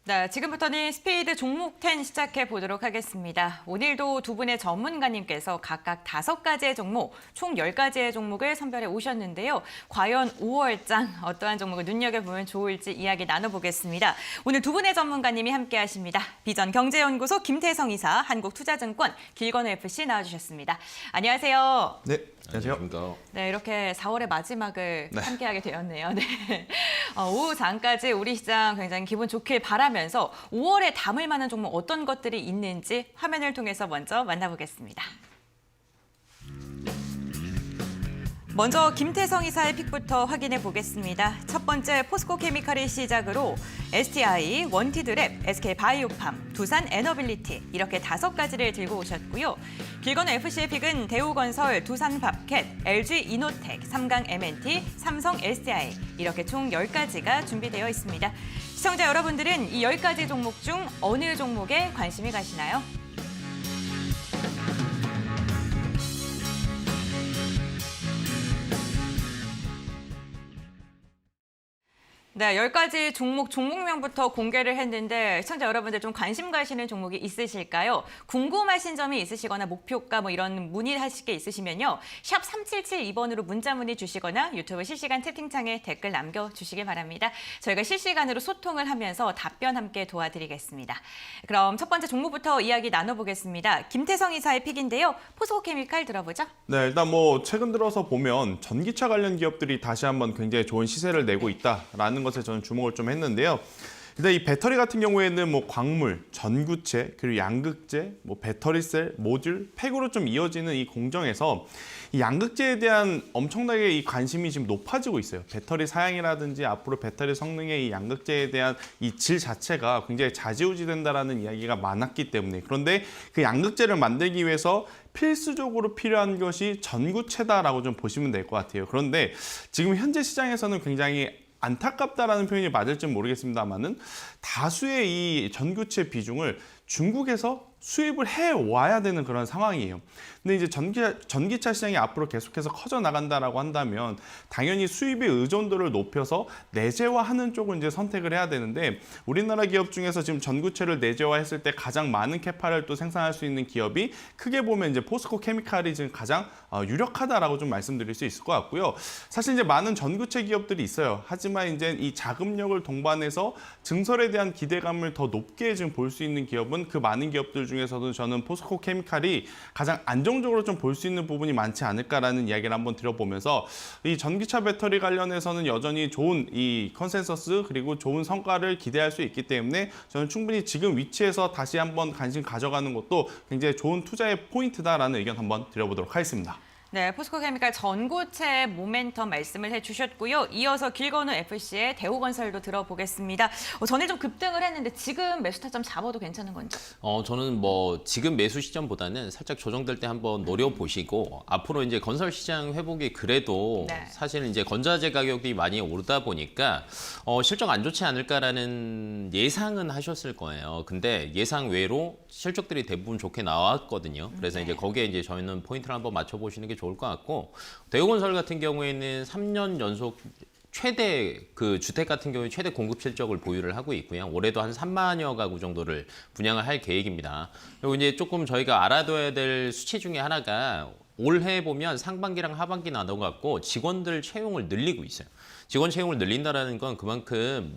네, 지금부터는 스피드 종목 10 시작해 보도록 하겠습니다. 오늘도 두 분의 전문가님께서 각각 5가지의 종목, 총 10가지의 종목을 선별해 오셨는데요. 과연 5월장 어떠한 종목을 눈여겨보면 좋을지 이야기 나눠보겠습니다. 오늘 두 분의 전문가님이 함께하십니다. 비전경제연구소 김태성 이사, 한국투자증권 길건우 FC 나와주셨습니다. 안녕하세요. 네, 안녕하세요. 안녕하십니까. 네, 이렇게 4월의 마지막을 네. 함께하게 되었네요. 네. 오후 장까지 우리 시장 굉장히 기분 좋길 바라면서 5월에 담을 만한 종목 어떤 것들이 있는지 화면을 통해서 먼저 만나보겠습니다. 먼저 김태성 이사의 픽부터 확인해 보겠습니다. 첫 번째 포스코케미칼을 시작으로 STI, 원티드랩, SK바이오팜, 두산에너빌리티 이렇게 5가지를 들고 오셨고요. 길건우 FC의 픽은 대우건설, 두산밥켓, LG이노텍, 삼강 M&T, 삼성 SDI 이렇게 총 10가지가 준비되어 있습니다. 시청자 여러분들은 이 10가지 종목 중 어느 종목에 관심이 가시나요? 네, 10가지 종목명부터 공개를 했는데 시청자 여러분들 좀 관심 가시는 종목이 있으실까요? 궁금하신 점이 있으시거나 목표가 뭐 이런 문의하실 게 있으시면요. 샵 3772번으로 문자 문의 주시거나 유튜브 실시간 채팅창에 댓글 남겨주시기 바랍니다. 저희가 실시간으로 소통을 하면서 답변 함께 도와드리겠습니다. 그럼 첫 번째 종목부터 이야기 나눠보겠습니다. 김태성 이사의 픽인데요. 포스코케미칼 들어보죠. 네, 일단 최근 들어서 보면 전기차 관련 기업들이 다시 한번 굉장히 좋은 시세를 내고 있다라는 것에 저는 주목을 좀 했는데요. 일단 이 배터리 같은 경우에는 광물, 전구체, 그리고 양극재, 배터리셀, 모듈, 팩으로 좀 이어지는 이 공정에서 이 양극재에 대한 엄청나게 이 관심이 지금 높아지고 있어요. 배터리 사양이라든지 앞으로 배터리 성능의 이 양극재에 대한 이 질 자체가 굉장히 좌지우지된다라는 이야기가 많았기 때문에 그런데 그 양극재를 만들기 위해서 필수적으로 필요한 것이 전구체다라고 좀 보시면 될 것 같아요. 그런데 지금 현재 시장에서는 굉장히 안타깝다라는 표현이 맞을지 모르겠습니다만은 다수의 이 전구체 비중을 중국에서 수입을 해와야 되는 그런 상황이에요. 근데 이제 전기차 시장이 앞으로 계속해서 커져 나간다라고 한다면 당연히 수입의 의존도를 높여서 내재화하는 쪽을 이제 선택을 해야 되는데 우리나라 기업 중에서 지금 전구체를 내재화했을 때 가장 많은 캐파를 또 생산할 수 있는 기업이 크게 보면 이제 포스코케미칼이 지금 가장 유력하다라고 좀 말씀드릴 수 있을 것 같고요. 사실 이제 많은 전구체 기업들이 있어요. 하지만 이제 이 자금력을 동반해서 증설에 대한 기대감을 더 높게 지금 볼 수 있는 기업은 그 많은 기업들 중에서도 저는 포스코케미칼이 가장 안정적으로 좀 볼 수 있는 부분이 많지 않을까라는 이야기를 한번 드려보면서 이 전기차 배터리 관련해서는 여전히 좋은 이 컨센서스 그리고 좋은 성과를 기대할 수 있기 때문에 저는 충분히 지금 위치에서 다시 한번 관심 가져가는 것도 굉장히 좋은 투자의 포인트다라는 의견 한번 드려보도록 하겠습니다. 네, 포스코케미칼 전고체 모멘텀 말씀을 해주셨고요. 이어서 길건우 FC의 대우건설도 들어보겠습니다. 전에 좀 급등을 했는데 지금 매수 타점 잡아도 괜찮은 건지? 저는 지금 매수 시점보다는 살짝 조정될 때 한번 노려보시고 앞으로 이제 건설 시장 회복이 그래도 네. 사실은 이제 건자재 가격이 많이 오르다 보니까 실적 안 좋지 않을까라는 예상은 하셨을 거예요. 근데 예상 외로 실적들이 대부분 좋게 나왔거든요. 그래서 네. 이제 거기에 이제 저희는 포인트를 한번 맞춰보시는 게 좋을 것 같고 대우건설 같은 경우에는 3년 연속 최대 그 주택 같은 경우에 최대 공급 실적을 보유를 하고 있고요. 올해도 한 3만여 가구 정도를 분양을 할 계획입니다. 그리고 이제 조금 저희가 알아둬야 될 수치 중에 하나가 올해 보면 상반기랑 하반기 나눠갖고 직원들 채용을 늘리고 있어요. 직원 채용을 늘린다라는 건 그만큼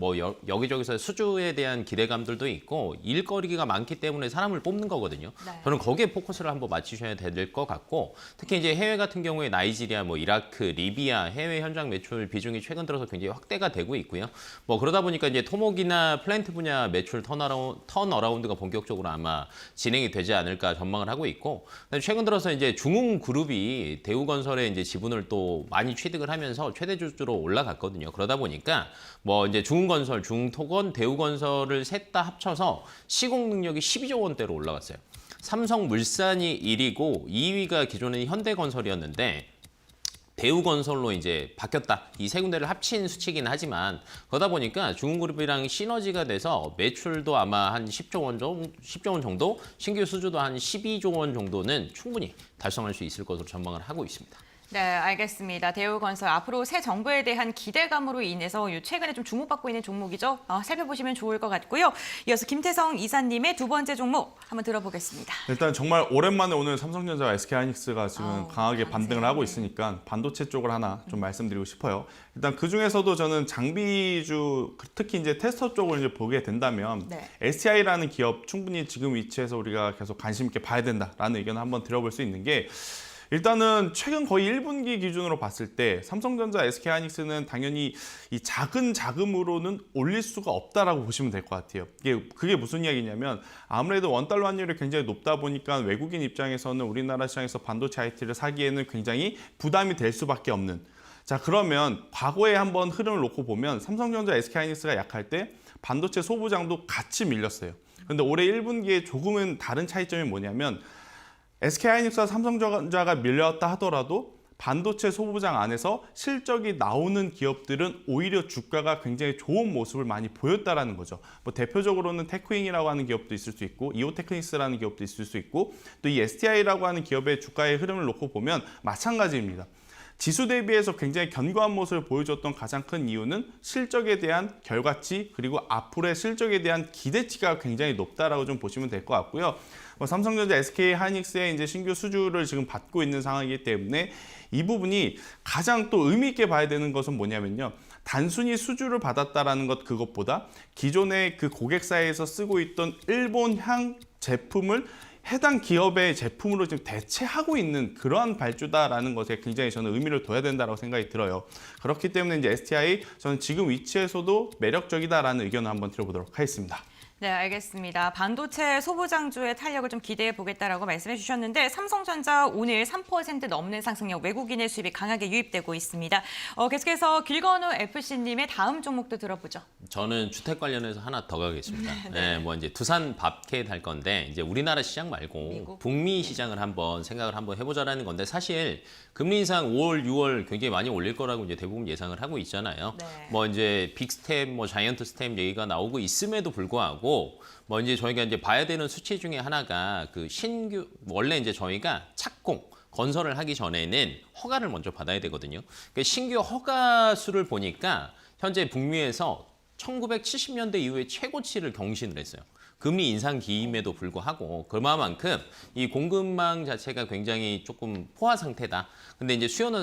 여기저기서 수주에 대한 기대감들도 있고 일거리가 많기 때문에 사람을 뽑는 거거든요. 네. 저는 거기에 포커스를 한번 맞추셔야 될 것 같고 특히 이제 해외 같은 경우에 나이지리아, 이라크, 리비아 해외 현장 매출 비중이 최근 들어서 굉장히 확대가 되고 있고요. 그러다 보니까 이제 토목이나 플랜트 분야 매출 턴어라운드가 본격적으로 아마 진행이 되지 않을까 전망을 하고 있고 최근 들어서 이제 중흥그룹이 대우건설의 이제 지분을 또 많이 취득을 하면서 최대 주주로 올라갔거든요. 그러다 보니까 이제 중흥건설, 중토건, 대우건설을 셋 다 합쳐서 시공 능력이 12조 원대로 올라갔어요. 삼성물산이 1위고 2위가 기존의 현대건설이었는데 대우건설로 이제 바뀌었다. 이 세 군데를 합친 수치긴 하지만 그러다 보니까 중흥그룹이랑 시너지가 돼서 매출도 아마 한 10조 원 정도, 신규 수주도 한 12조 원 정도는 충분히 달성할 수 있을 것으로 전망을 하고 있습니다. 네, 알겠습니다. 대우건설 앞으로 새 정부에 대한 기대감으로 인해서 최근에 좀 주목받고 있는 종목이죠. 살펴보시면 좋을 것 같고요. 이어서 김태성 이사님의 두 번째 종목 한번 들어보겠습니다. 일단 정말 오랜만에 오늘 삼성전자와 SK하이닉스가 지금 강하게 강세. 반등을 하고 있으니까 반도체 쪽을 하나 좀 말씀드리고 싶어요. 일단 그 중에서도 저는 장비주, 특히 이제 테스터 쪽을 이제 보게 된다면 네. STI라는 기업 충분히 지금 위치에서 우리가 계속 관심 있게 봐야 된다라는 의견을 한번 들어볼 수 있는 게, 일단은 최근 거의 1분기 기준으로 봤을 때 삼성전자, SK하이닉스는 당연히 이 작은 자금으로는 올릴 수가 없다라고 보시면 될 것 같아요. 그게 무슨 이야기냐면, 아무래도 원달러 환율이 굉장히 높다 보니까 외국인 입장에서는 우리나라 시장에서 반도체 IT를 사기에는 굉장히 부담이 될 수밖에 없는. 자, 그러면 과거에 한번 흐름을 놓고 보면 삼성전자, SK하이닉스가 약할 때 반도체 소부장도 같이 밀렸어요. 근데 올해 1분기에 조금은 다른 차이점이 뭐냐면, SK하이닉스와 삼성전자가 밀렸다 하더라도 반도체 소부장 안에서 실적이 나오는 기업들은 오히려 주가가 굉장히 좋은 모습을 많이 보였다라는 거죠. 뭐 대표적으로는 테크윙이라고 하는 기업도 있을 수 있고, 이오테크닉스라는 기업도 있을 수 있고, 또 이 STI라고 하는 기업의 주가의 흐름을 놓고 보면 마찬가지입니다. 지수 대비해서 굉장히 견고한 모습을 보여줬던 가장 큰 이유는 실적에 대한 결과치, 그리고 앞으로의 실적에 대한 기대치가 굉장히 높다라고 좀 보시면 될 것 같고요. 삼성전자, SK하이닉스의 이제 신규 수주를 지금 받고 있는 상황이기 때문에 이 부분이 가장 또 의미 있게 봐야 되는 것은 뭐냐면요. 단순히 수주를 받았다라는 것, 그것보다 기존의 그 고객사에서 쓰고 있던 일본향 제품을 해당 기업의 제품으로 지금 대체하고 있는 그러한 발주다라는 것에 굉장히 저는 의미를 둬야 된다고 생각이 들어요. 그렇기 때문에 이제 STI, 저는 지금 위치에서도 매력적이다라는 의견을 한번 드려보도록 하겠습니다. 네, 알겠습니다. 반도체 소부장주의 탄력을 좀 기대해 보겠다라고 말씀해 주셨는데, 삼성전자 오늘 3% 넘는 상승력, 외국인의 수입이 강하게 유입되고 있습니다. 계속해서 길건우 FC님의 다음 종목도 들어보죠. 저는 주택 관련해서 하나 더 가겠습니다. 네, 뭐 이제 두산 밥캣 할 건데, 이제 우리나라 시장 말고 미국. 북미 시장을 한번 생각을 한번 해보자라는 건데, 사실 금리 인상 5월, 6월 굉장히 많이 올릴 거라고 이제 대부분 예상을 하고 있잖아요. 네. 뭐 이제 빅스텝, 뭐 자이언트 스텝 얘기가 나오고 있음에도 불구하고, 뭐 이제 저희가 이제 봐야 되는 수치 중에 하나가 그 신규, 원래 이제 저희가 착공 건설을 하기 전에는 허가를 먼저 받아야 되거든요. 그러니까 신규 허가 수를 보니까 현재 북미에서 1970년대 이후에 최고치를 경신을 했어요. 금리 인상 기임에도 불구하고 그만큼 이 공급망 자체가 굉장히 조금 포화 상태다. 근데 이제 수요는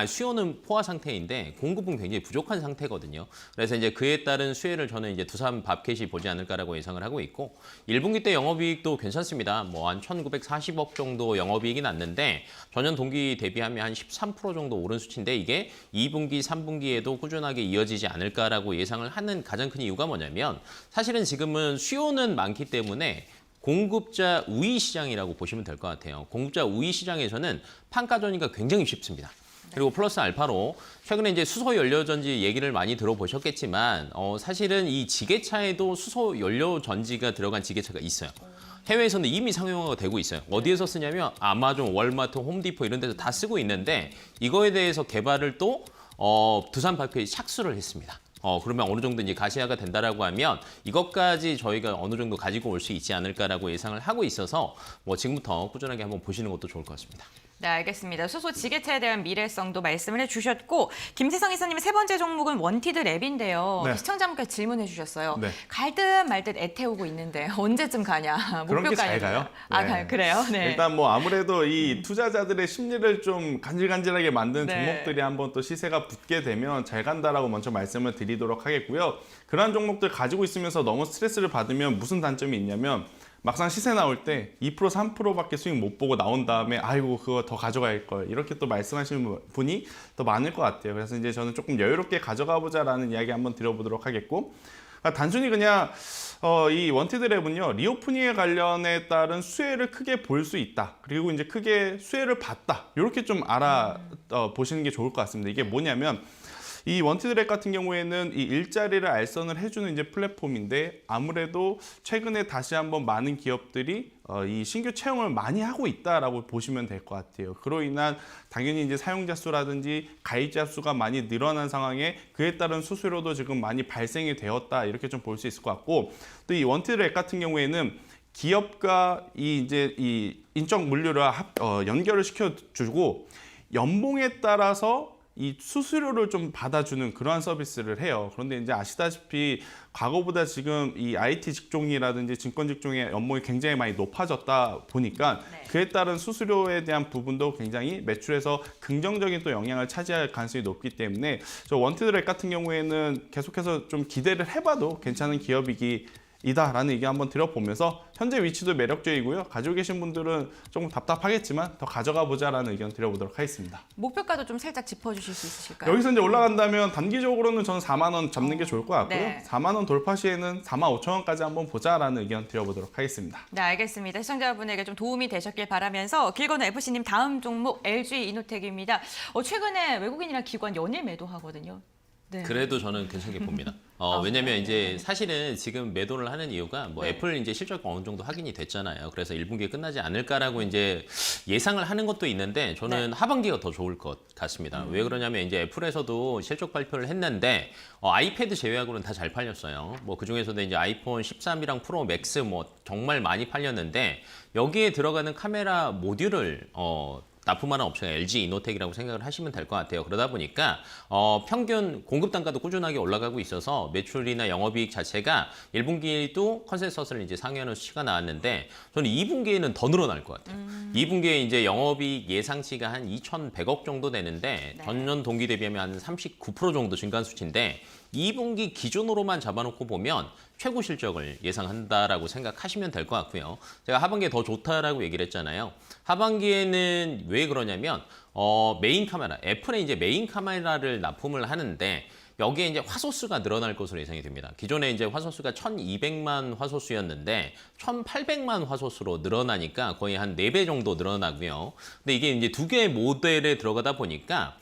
수요는 포화 상태인데 공급은 굉장히 부족한 상태거든요. 그래서 이제 그에 따른 수혜를 저는 이제 두산 밥캣이 보지 않을까라고 예상을 하고 있고, 1분기 때 영업이익도 괜찮습니다. 뭐 한 1,940억 정도 영업이익이 났는데 전년 동기 대비하면 한 13% 정도 오른 수치인데, 이게 2분기, 3분기에도 꾸준하게 이어지지 않을까라고 예상을 하는 가장 큰 이유가 뭐냐면, 사실은 지금은 수요는 많기 때문에 공급자 우위 시장이라고 보시면 될 것 같아요. 공급자 우위 시장에서는 판가 전이가 굉장히 쉽습니다. 그리고 플러스 알파로 최근에 이제 수소 연료 전지 얘기를 많이 들어보셨겠지만, 사실은 이 지게차에도 수소 연료 전지가 들어간 지게차가 있어요. 해외에서는 이미 상용화가 되고 있어요. 어디에서 쓰냐면 아마존, 월마트, 홈디포 이런 데서 다 쓰고 있는데, 이거에 대해서 개발을 또 두산 밥캣이 착수를 했습니다. 그러면 어느 정도 이제 가시화가 된다라고 하면 이것까지 저희가 어느 정도 가지고 올 수 있지 않을까라고 예상을 하고 있어서, 뭐 지금부터 꾸준하게 한번 보시는 것도 좋을 것 같습니다. 네, 알겠습니다. 수소 지게차에 대한 미래성도 말씀을 해주셨고, 김태성 이사님의 세 번째 종목은 원티드 랩인데요. 네. 시청자분께서 질문해 주셨어요. 네. 갈 듯 말 듯 애태우고 있는데 언제쯤 가냐? 그런 게 목표가 잘 가요? 네. 그래요? 네. 일단 뭐 아무래도 이 투자자들의 심리를 좀 간질간질하게 만드는 네. 종목들이 한번 또 시세가 붙게 되면 잘 간다라고 먼저 말씀을 드리도록 하겠고요. 그러한 종목들 가지고 있으면서 너무 스트레스를 받으면 무슨 단점이 있냐면, 막상 시세 나올 때 2%, 3%밖에 수익 못 보고 나온 다음에 아이고 그거 더 가져갈 걸, 이렇게 또 말씀하시는 분이 더 많을 것 같아요. 그래서 이제 저는 조금 여유롭게 가져가 보자라는 이야기 한번 드려보도록 하겠고, 그러니까 단순히 그냥 이 원티드 랩은요, 리오프닝에 관련에 따른 수혜를 크게 볼 수 있다. 그리고 이제 크게 수혜를 봤다. 이렇게 좀 보시는 게 좋을 것 같습니다. 이게 뭐냐면, 이 원티드 랩 같은 경우에는 이 일자리를 알선을 해주는 이제 플랫폼인데, 아무래도 최근에 다시 한번 많은 기업들이 이 신규 채용을 많이 하고 있다라고 보시면 될 것 같아요. 그로 인한 당연히 이제 사용자 수라든지 가입자 수가 많이 늘어난 상황에 그에 따른 수수료도 지금 많이 발생이 되었다, 이렇게 좀 볼 수 있을 것 같고, 또 이 원티드 랩 같은 경우에는 기업과 이 인적 물류를 연결을 시켜주고, 연봉에 따라서 이 수수료를 좀 받아주는 그러한 서비스를 해요. 그런데 이제 아시다시피 과거보다 지금 이 IT 직종이라든지 증권 직종의 연봉이 굉장히 많이 높아졌다 보니까 그에 따른 수수료에 대한 부분도 굉장히 매출에서 긍정적인 또 영향을 차지할 가능성이 높기 때문에 저 원티드랩 같은 경우에는 계속해서 좀 기대를 해봐도 괜찮은 기업이다라는 얘기 한번 드려보면서 현재 위치도 매력적이고요. 가지고 계신 분들은 조금 답답하겠지만 더 가져가 보자라는 의견 드려보도록 하겠습니다. 목표가도 좀 살짝 짚어주실 수 있으실까요? 여기서 이제 올라간다면 단기적으로는 저는 4만 원 잡는 게 좋을 것 같고요. 네. 4만 원 돌파 시에는 4만 5천 원까지 한번 보자라는 의견 드려보도록 하겠습니다. 네, 알겠습니다. 시청자분에게 좀 도움이 되셨길 바라면서 길건우 FC님 다음 종목 LG 이노텍입니다. 최근에 외국인이랑 기관 연일 매도하거든요. 네. 그래도 저는 괜찮게 봅니다. 왜냐면 이제 사실은 지금 매도를 하는 이유가 뭐 애플 이제 실적이 어느 정도 확인이 됐잖아요. 그래서 1분기에 끝나지 않을까라고 이제 예상을 하는 것도 있는데 저는 하반기가 더 좋을 것 같습니다. 왜 그러냐면 이제 애플에서도 실적 발표를 했는데 아이패드 제외하고는 다 잘 팔렸어요. 뭐 그 중에서도 이제 아이폰 13이랑 프로 맥스 뭐 정말 많이 팔렸는데 여기에 들어가는 카메라 모듈을 납품하는 업체가 LG 이노텍이라고 생각을 하시면 될 것 같아요. 그러다 보니까 평균 공급 단가도 꾸준하게 올라가고 있어서 매출이나 영업이익 자체가 1분기도 컨센서스를 이제 상회하는 수치가 나왔는데 저는 2분기에는 더 늘어날 것 같아요. 2분기에 이제 영업이익 예상치가 한 2,100억 정도 되는데 전년 동기 대비하면 한 39% 정도 증가한 수치인데 2분기 기준으로만 잡아놓고 보면 최고 실적을 예상한다라고 생각하시면 될 것 같고요. 제가 하반기에 더 좋다라고 얘기를 했잖아요. 하반기에는 왜 그러냐면 메인 카메라, 애플의 이제 메인 카메라를 납품을 하는데 여기에 이제 화소수가 늘어날 것으로 예상이 됩니다. 기존에 이제 화소수가 1,200만 화소수였는데 1,800만 화소수로 늘어나니까 거의 한 4배 정도 늘어나고요. 근데 이게 이제 두 개의 모델에 들어가다 보니까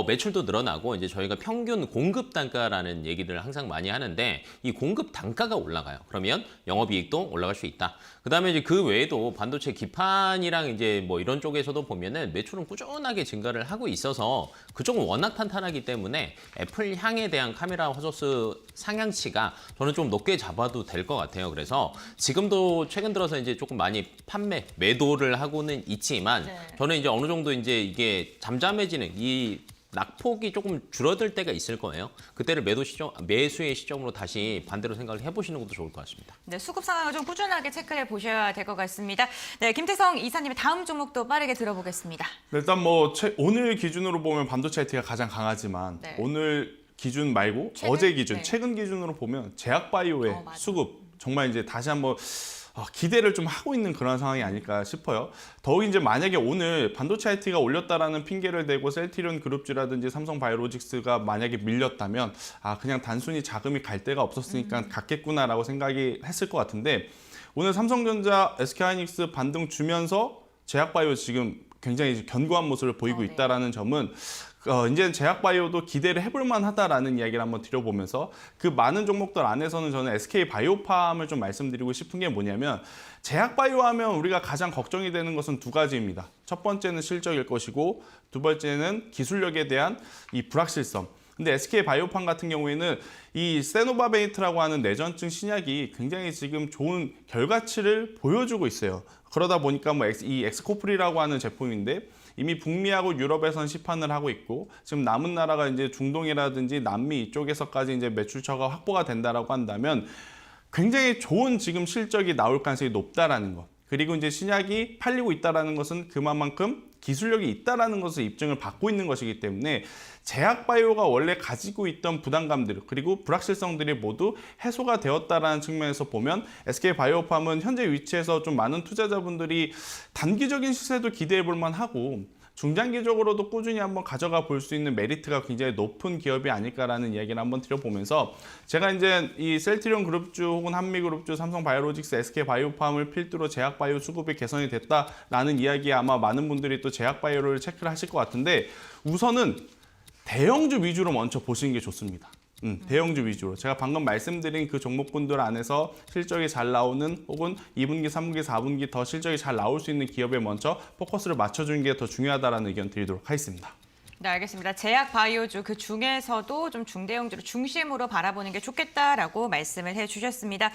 매출도 늘어나고 이제 저희가 평균 공급 단가라는 얘기를 항상 많이 하는데 이 공급 단가가 올라가요. 그러면 영업이익도 올라갈 수 있다. 그다음에 이제 그 외에도 반도체 기판이랑 이제 뭐 이런 쪽에서도 보면은 매출은 꾸준하게 증가를 하고 있어서 그쪽은 워낙 탄탄하기 때문에 애플 향에 대한 카메라 화소수 상향치가 저는 좀 높게 잡아도 될 것 같아요. 그래서 지금도 최근 들어서 이제 조금 많이 매도를 하고는 있지만 저는 이제 어느 정도 이제 이게 잠잠해지는 이 낙폭이 조금 줄어들 때가 있을 거예요. 그때를 매수의 시점으로 다시 반대로 생각을 해보시는 것도 좋을 것 같습니다. 네, 수급 상황을 좀 꾸준하게 체크해 보셔야 될 것 같습니다. 네, 김태성 이사님의 다음 종목도 빠르게 들어보겠습니다. 네, 일단 뭐 오늘 기준으로 보면 반도체 IT가 가장 강하지만 오늘 기준 말고 어제 기준, 최근 기준으로 보면 제약바이오의 수급 정말 이제 다시 한번 기대를 좀 하고 있는 그런 상황이 아닐까 싶어요. 더욱 이제 만약에 오늘 반도체 IT가 올렸다라는 핑계를 대고 셀트리온 그룹주라든지 삼성바이오로직스가 만약에 밀렸다면 그냥 단순히 자금이 갈 데가 없었으니까 갔겠구나라고 생각이 했을 것 같은데 오늘 삼성전자, SK하이닉스 반등 주면서 제약바이오 지금 굉장히 견고한 모습을 보이고 있다라는 점은 이제는 제약바이오도 기대를 해볼 만하다라는 이야기를 한번 드려보면서 그 많은 종목들 안에서는 저는 SK바이오팜을 좀 말씀드리고 싶은 게 뭐냐면 제약바이오 하면 우리가 가장 걱정이 되는 것은 두 가지입니다. 첫 번째는 실적일 것이고 두 번째는 기술력에 대한 이 불확실성. 근데 SK바이오팜 같은 경우에는 이 세노바베이트라고 하는 뇌전증 신약이 굉장히 지금 좋은 결과치를 보여주고 있어요. 그러다 보니까 뭐 이 엑스코프리라고 하는 제품인데 이미 북미하고 유럽에선 시판을 하고 있고 지금 남은 나라가 이제 중동이라든지 남미 이쪽에서까지 이제 매출처가 확보가 된다라고 한다면 굉장히 좋은 지금 실적이 나올 가능성이 높다라는 것. 그리고 이제 신약이 팔리고 있다라는 것은 그만큼 기술력이 있다라는 것을 입증을 받고 있는 것이기 때문에 제약바이오가 원래 가지고 있던 부담감들 그리고 불확실성들이 모두 해소가 되었다라는 측면에서 보면 SK바이오팜은 현재 위치에서 좀 많은 투자자분들이 단기적인 시세도 기대해 볼 만하고 중장기적으로도 꾸준히 한번 가져가 볼 수 있는 메리트가 굉장히 높은 기업이 아닐까라는 이야기를 한번 드려보면서 제가 이제 이 셀트리온 그룹주 혹은 한미그룹주, 삼성바이오로직스, SK바이오팜을 필두로 제약바이오 수급이 개선이 됐다라는 이야기에 아마 많은 분들이 또 제약바이오를 체크를 하실 것 같은데 우선은 대형주 위주로 먼저 보시는 게 좋습니다. 대형주 위주로. 제가 방금 말씀드린 그 종목군들 안에서 실적이 잘 나오는 혹은 2분기, 3분기, 4분기 더 실적이 잘 나올 수 있는 기업에 먼저 포커스를 맞춰주는 게 더 중요하다는 의견 드리도록 하겠습니다. 네, 알겠습니다. 제약 바이오주 그 중에서도 좀 중대형주로 중심으로 바라보는 게 좋겠다라고 말씀을 해주셨습니다.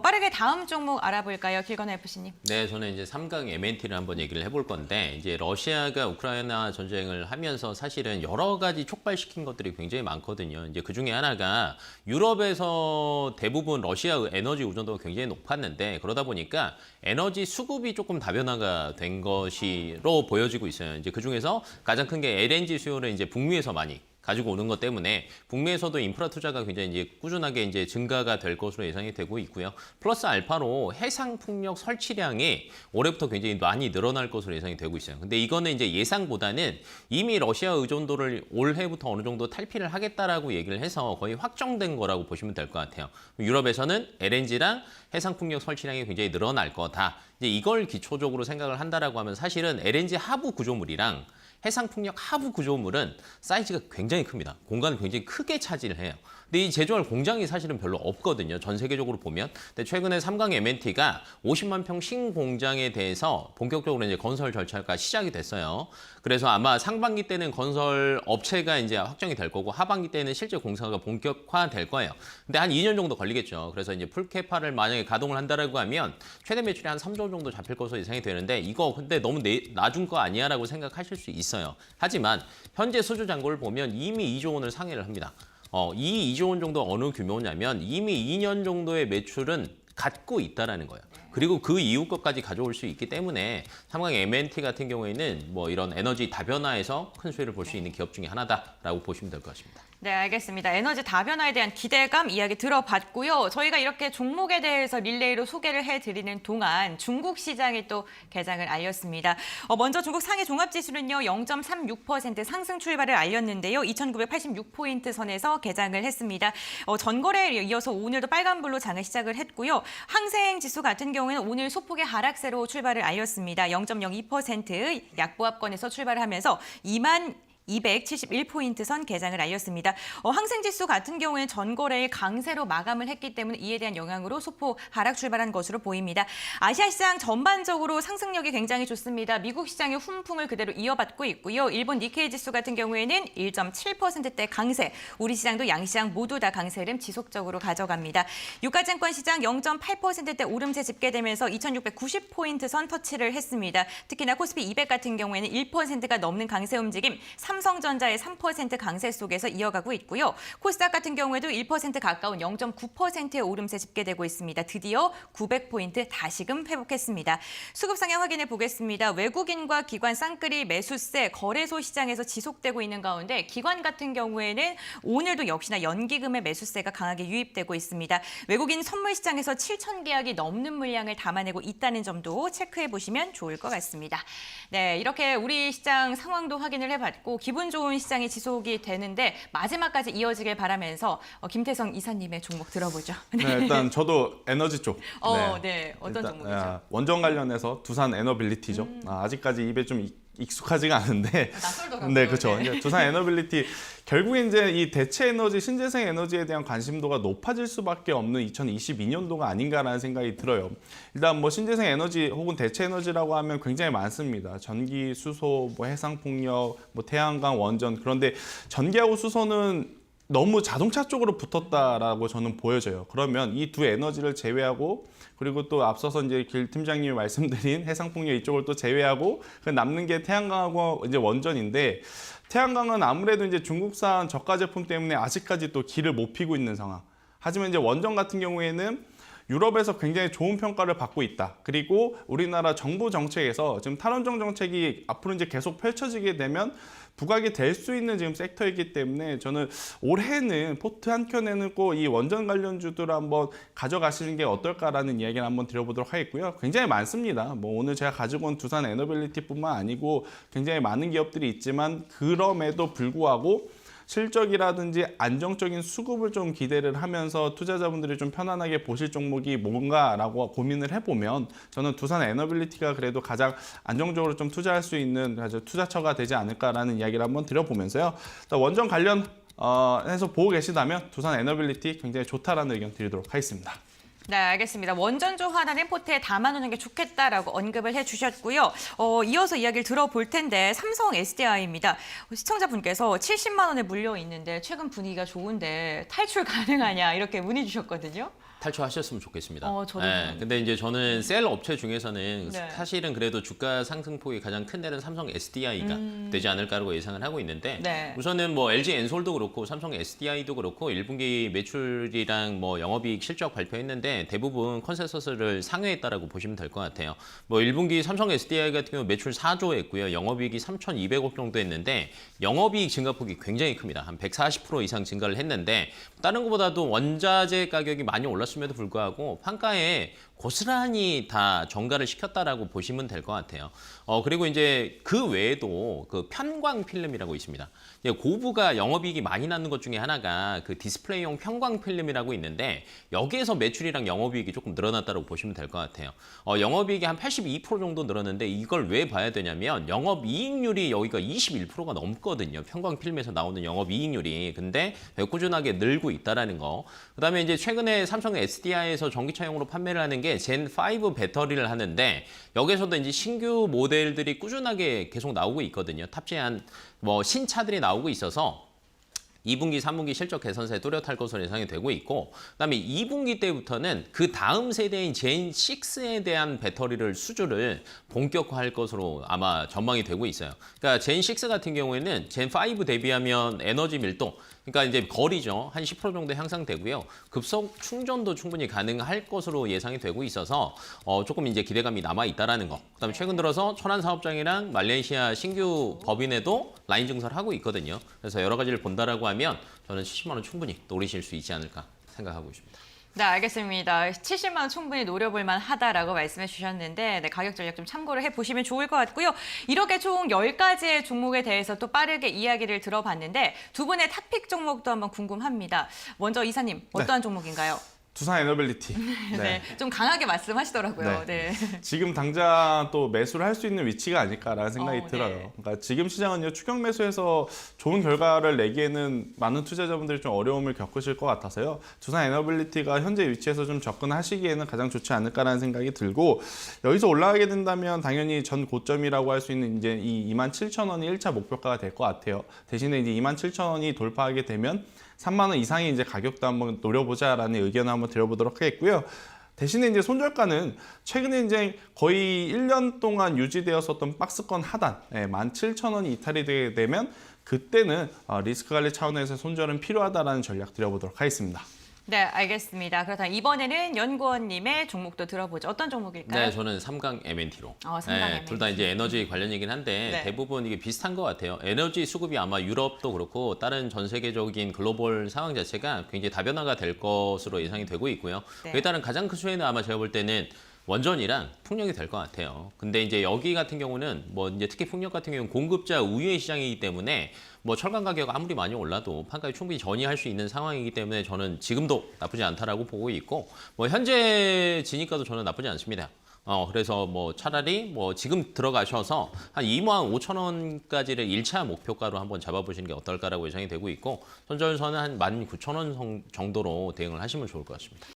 빠르게 다음 종목 알아볼까요, 길건아 FC님? 네, 저는 이제 3강 MNT를 한번 얘기를 해볼 건데 이제 러시아가 우크라이나 전쟁을 하면서 사실은 여러 가지 촉발시킨 것들이 굉장히 많거든요. 이제 그 중에 하나가 유럽에서 대부분 러시아 에너지 의존도가 굉장히 높았는데 그러다 보니까 에너지 수급이 조금 다변화가 된 것으로 보여지고 있어요. 이제 그 중에서 가장 큰 게 LNG 수요를 이제 북미에서 많이 가지고 오는 것 때문에 북미에서도 인프라 투자가 굉장히 이제 꾸준하게 이제 증가가 될 것으로 예상이 되고 있고요. 플러스 알파로 해상 풍력 설치량이 올해부터 굉장히 많이 늘어날 것으로 예상이 되고 있어요. 근데 이거는 이제 예상보다는 이미 러시아 의존도를 올해부터 어느 정도 탈피를 하겠다라고 얘기를 해서 거의 확정된 거라고 보시면 될 것 같아요. 유럽에서는 LNG랑 해상 풍력 설치량이 굉장히 늘어날 거다. 이제 이걸 기초적으로 생각을 한다라고 하면 사실은 LNG 하부 구조물이랑 해상 풍력 하부 구조물은 사이즈가 굉장히 큽니다. 공간을 굉장히 크게 차지를 해요. 근데 이 제조할 공장이 사실은 별로 없거든요. 전 세계적으로 보면. 근데 최근에 3강 MNT가 50만 평 신공장에 대해서 본격적으로 이제 건설 절차가 시작이 됐어요. 그래서 아마 상반기 때는 건설 업체가 이제 확정이 될 거고 하반기 때는 실제 공사가 본격화될 거예요. 근데 한 2년 정도 걸리겠죠. 그래서 이제 풀캐파를 만약에 가동을 한다라고 하면 최대 매출이 한 3조 정도 잡힐 것으로 예상이 되는데 이거 근데 너무 낮은 거 아니야라고 생각하실 수 있어요. 하지만 현재 수주 잔고를 보면 이미 2조 원을 상회를 합니다. 이 2조 원 정도 어느 규모냐면 이미 2년 정도의 매출은 갖고 있다라는 거예요. 그리고 그 이후 것까지 가져올 수 있기 때문에 3강 MNT 같은 경우에는 뭐 이런 에너지 다변화에서 큰 수혜를 볼 수 있는 기업 중에 하나다라고 보시면 될 것 같습니다. 네, 알겠습니다. 에너지 다변화에 대한 기대감 이야기 들어봤고요. 저희가 이렇게 종목에 대해서 릴레이로 소개를 해드리는 동안 중국 시장이 또 개장을 알렸습니다. 먼저 중국 상해 종합지수는요 0.36% 상승 출발을 알렸는데요. 2,986포인트 선에서 개장을 했습니다. 전거래에 이어서 오늘도 빨간불로 장을 시작을 했고요. 항생 지수 같은 경우에는 오늘 소폭의 하락세로 출발을 알렸습니다. 0.02% 약보합권에서 출발하면서 2,271포인트 선 개장을 알렸습니다. 항생지수 같은 경우에는 전거래일 강세로 마감을 했기 때문에 이에 대한 영향으로 소폭 하락 출발한 것으로 보입니다. 아시아 시장 전반적으로 상승력이 굉장히 좋습니다. 미국 시장의 훈풍을 그대로 이어받고 있고요. 일본 니케이 지수 같은 경우에는 1.7%대 강세, 우리 시장도 양시장 모두 다 강세를 지속적으로 가져갑니다. 유가증권 시장 0.8%대 오름세 집계되면서 2,690포인트 선 터치를 했습니다. 특히나 코스피 200 같은 경우에는 1%가 넘는 강세 움직임, 삼성전자의 3% 강세 속에서 이어가고 있고요. 코스닥 같은 경우에도 1% 가까운 0.9%의 오름세 집계되고 있습니다. 드디어 900포인트 다시금 회복했습니다. 수급 상향 확인해 보겠습니다. 외국인과 기관 쌍끌이 매수세 거래소 시장에서 지속되고 있는 가운데 기관 같은 경우에는 오늘도 역시나 연기금의 매수세가 강하게 유입되고 있습니다. 외국인 선물 시장에서 7천 계약이 넘는 물량을 담아내고 있다는 점도 체크해 보시면 좋을 것 같습니다. 네, 이렇게 우리 시장 상황도 확인을 해봤고 기분 좋은 시장이 지속이 되는데 마지막까지 이어지길 바라면서 김태성 이사님의 종목 들어보죠. 네, 일단 저도 에너지 쪽. 네, 어떤 일단, 종목이죠? 원전 관련해서 두산 에너빌리티죠. 아직까지 입에 좀 익숙하지가 않은데. 낯설더라고요. 네, 그렇죠. 두산 에너빌리티 결국 이제 이 대체 에너지, 신재생 에너지에 대한 관심도가 높아질 수밖에 없는 2022년도가 아닌가라는 생각이 들어요. 일단 뭐 신재생 에너지 혹은 대체 에너지라고 하면 굉장히 많습니다. 전기, 수소, 뭐 해상 풍력, 뭐 태양광, 원전. 그런데 전기하고 수소는 너무 자동차 쪽으로 붙었다라고 저는 보여져요. 그러면 이 두 에너지를 제외하고 그리고 또 앞서서 이제 길 팀장님이 말씀드린 해상풍력 이쪽을 또 제외하고 남는 게 태양광하고 이제 원전인데 태양광은 아무래도 이제 중국산 저가 제품 때문에 아직까지 또 길을 못 피고 있는 상황. 하지만 이제 원전 같은 경우에는 유럽에서 굉장히 좋은 평가를 받고 있다. 그리고 우리나라 정부 정책에서 지금 탈원전 정책이 앞으로 이제 계속 펼쳐지게 되면 부각이 될 수 있는 지금 섹터이기 때문에 저는 올해는 포트 한 켠에는 꼭 이 원전 관련주들을 한번 가져가시는 게 어떨까라는 이야기를 한번 드려보도록 하겠고요. 굉장히 많습니다. 뭐 오늘 제가 가지고 온 두산 에너빌리티뿐만 아니고 굉장히 많은 기업들이 있지만 그럼에도 불구하고 실적이라든지 안정적인 수급을 좀 기대를 하면서 투자자분들이 좀 편안하게 보실 종목이 뭔가라고 고민을 해보면 저는 두산 에너빌리티가 그래도 가장 안정적으로 좀 투자할 수 있는 투자처가 되지 않을까라는 이야기를 한번 드려보면서요. 원전 관련 해서 보고 계시다면 두산 에너빌리티 굉장히 좋다라는 의견 드리도록 하겠습니다. 네, 알겠습니다. 원전주 하나는 포트에 담아놓는 게 좋겠다라고 언급을 해주셨고요. 이어서 이야기를 들어볼 텐데 삼성 SDI입니다. 시청자분께서 70만 원에 물려 있는데 최근 분위기가 좋은데 탈출 가능하냐 이렇게 문의 주셨거든요. 탈출하셨으면 좋겠습니다. 저도. 네, 근데 이제 저는 셀 업체 중에서는 네. 사실은 그래도 주가 상승폭이 가장 큰 데는 삼성 SDI가 되지 않을까라고 예상을 하고 있는데 네. 우선은 뭐 LG 엔솔도 그렇고 삼성 SDI도 그렇고 1분기 매출이랑 뭐 영업이익 실적 발표했는데 대부분 컨센서스를 상회했다라고 보시면 될 것 같아요. 뭐 1분기 삼성 SDI 같은 경우 매출 4조 했고요. 영업이익이 3,200억 정도 했는데 영업이익 증가폭이 굉장히 큽니다. 한 140% 이상 증가를 했는데 다른 것보다도 원자재 가격이 많이 올랐음에도 불구하고 판가에 고스란히 다 전가를 시켰다라고 보시면 될 것 같아요. 그리고 이제 그 외에도 그 편광 필름이라고 있습니다. 고부가 영업이익이 많이 나는 것 중에 하나가 그 디스플레이용 편광 필름이라고 있는데 여기에서 매출이랑 영업이익이 조금 늘어났다고 보시면 될 것 같아요. 영업이익이 한 82% 정도 늘었는데 이걸 왜 봐야 되냐면 영업이익률이 여기가 21%가 넘거든요. 편광 필름에서 나오는 영업이익률이. 근데 꾸준하게 늘고 있다라는 거. 그다음에 이제 최근에 삼성 SDI에서 전기차용으로 판매를 하는 게 젠5 배터리를 하는데 여기서도 이제 신규 모델들이 꾸준하게 계속 나오고 있거든요. 탑재한 뭐 신차들이 나오고 있어서 2분기, 3분기 실적 개선세에 뚜렷할 것으로 예상이 되고 있고 그다음에 2분기 때부터는 그 다음 세대인 젠6에 대한 배터리를 수주를 본격화할 것으로 아마 전망이 되고 있어요. 그러니까 젠6 같은 경우에는 젠5 대비하면 에너지 밀도 그러니까 이제 거리죠. 한 10% 정도 향상되고요. 급속 충전도 충분히 가능할 것으로 예상이 되고 있어서 조금 이제 기대감이 남아 있다라는 거. 그다음에 최근 들어서 천안 사업장이랑 말레이시아 신규 법인에도 라인 증설을 하고 있거든요. 그래서 여러 가지를 본다라고 하면 저는 70만 원 충분히 노리실 수 있지 않을까 생각하고 있습니다. 네, 알겠습니다. 70만 원 충분히 노려볼 만하다라고 말씀해 주셨는데 네, 가격 전략 좀 참고를 해보시면 좋을 것 같고요. 이렇게 총 10가지의 종목에 대해서 또 빠르게 이야기를 들어봤는데 두 분의 탑픽 종목도 한번 궁금합니다. 먼저 이사님, 어떠한 종목인가요? 두산 에너빌리티. 네. 좀 강하게 말씀하시더라고요. 네. 지금 당장 또 매수를 할 수 있는 위치가 아닐까라는 생각이 네. 들어요. 그러니까 지금 시장은요 추격 매수해서 좋은 결과를 내기에는 많은 투자자분들이 좀 어려움을 겪으실 것 같아서요. 두산 에너빌리티가 현재 위치에서 좀 접근하시기에는 가장 좋지 않을까라는 생각이 들고 여기서 올라가게 된다면 당연히 전 고점이라고 할 수 있는 이제 이 27,000원이 1차 목표가가 될 것 같아요. 대신에 이제 27,000원이 돌파하게 되면 3만 원 이상의 이제 가격도 한번 노려보자라는 의견을 한번 드려보도록 하겠고요. 대신에 이제 손절가는 최근에 이제 거의 1년 동안 유지되었었던 박스권 하단 17,000원이 이탈이 되게 되면 그때는 리스크 관리 차원에서 손절은 필요하다라는 전략 드려보도록 하겠습니다. 네, 알겠습니다. 그렇다면 이번에는 연구원님의 종목도 들어보죠. 어떤 종목일까요? 네, 저는 삼강 MNT로. 3강 MNT. 둘 다 이제 에너지 관련이긴 한데 네. 대부분 이게 비슷한 것 같아요. 에너지 수급이 아마 유럽도 그렇고 다른 전 세계적인 글로벌 상황 자체가 굉장히 다변화가 될 것으로 예상이 되고 있고요. 네. 그에 따른 가장 큰 수혜는 아마 제가 볼 때는 원전이랑 풍력이 될 것 같아요. 근데 이제 여기 같은 경우는 뭐 이제 특히 풍력 같은 경우는 공급자 우위의 시장이기 때문에 뭐 철강 가격 아무리 많이 올라도 판가에 충분히 전이할 수 있는 상황이기 때문에 저는 지금도 나쁘지 않다라고 보고 있고 뭐 현재 지니까도 저는 나쁘지 않습니다. 그래서 뭐 차라리 뭐 지금 들어가셔서 한 25,000원까지를 1차 목표가로 한번 잡아보시는 게 어떨까라고 예상이 되고 있고 손절선은 한 19,000원 정도로 대응을 하시면 좋을 것 같습니다.